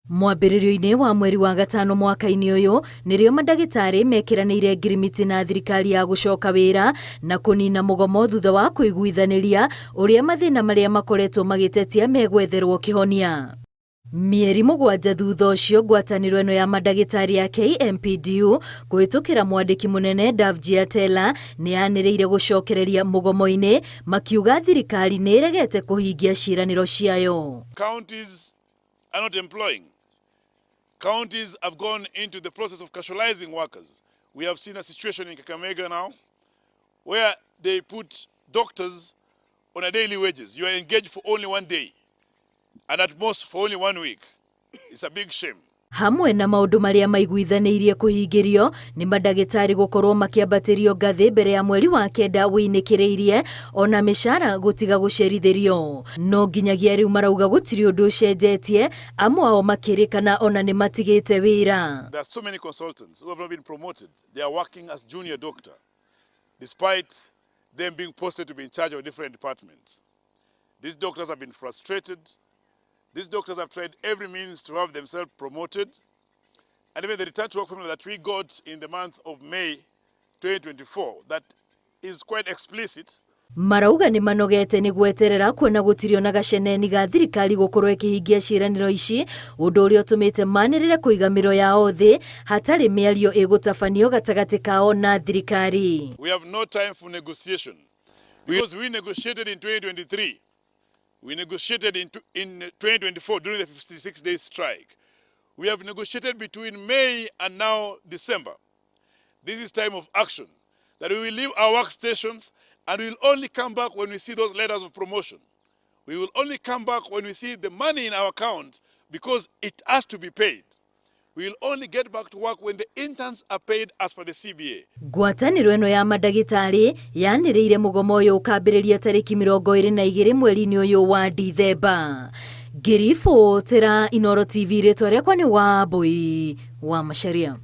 Mwambĩrĩrio-inĩ wa mweri wa gatano mwaka-inĩ ũyũ nĩrĩo mandagĩtarĩ mekiranĩire ngirimiti na thirikari ya gũcoka wĩra na kũnina mũgomo thutha wa kũiguithanĩria ũrĩa mathĩna marĩa makoretwo magĩtetia megwetherwo kĩhonia. Mieri mũgwanja thutha ũcio, ngwatanĩro ĩno ya mandagĩtarĩ ya KMPDU kũhĩtũkĩra mwandĩki mũnene nĩ yanĩrĩire gũcokereria mũgomo-inĩ, makiuga thirikari nĩ ĩregete kũhingia ciĩranĩro ciayo. Counties are not employing. Counties have gone into the process of casualizing workers. We have seen a situation in Kakamega now where they put doctors on a daily wages. You are engaged for only one day and at most for only 1 week. It's a big shame. Hamwe na maũndũ marĩa maiguithanĩirie kũhingĩrio nĩ mandagĩtarĩ gũkorwo makĩambatĩrio ngathĩ mbere ya mweri wa kenda wĩinĩkĩrĩirie, ona mĩcara gũtiga gũcerithĩrio. No nginyagia rĩu marauga gũtirĩ ũndũ ũcenjetie, amwe ao makĩrĩkana ona nĩ matigĩte wĩra. There are so many consultants who have not been promoted. They are working as junior doctor despite them being posted to be in charge of different departments. These doctors have been frustrated. These doctors have tried every means to have themselves promoted. And even the return to work formula that we got in the month of May 2024, that is quite explicit. Marauga nĩ manogete nĩ gweterera kuona gũtirio na gaceneni ga thirikari gũkorwo ĩkĩhingia ciĩranĩro ici, ũndũ ũrĩa ũtũmĩte manĩrĩre kũiga mĩro yao thĩ hatarĩ mĩario ĩgũtabanio gatagatĩ kao na thirikari. We have no time for negotiation because we negotiated in 2023. We negotiated in 2024 during the 56-day strike. We have negotiated between May and now December. This is time of action, that we will leave our workstations and we will only come back when we see those letters of promotion. We will only come back when we see the money in our account because it has to be paid. We will only get back to work when the interns are paid as per the CBA. Ngwatanĩro ĩno ya mandagĩtarĩ yanĩrĩire mũgomo ũyũ ũkambĩrĩria tarĩki 22 mweri-inĩ ũyũ wa ndithemba. Ngiribotera Inooro TV, rĩtwa rĩakwa nĩ Wambui wa Macharia.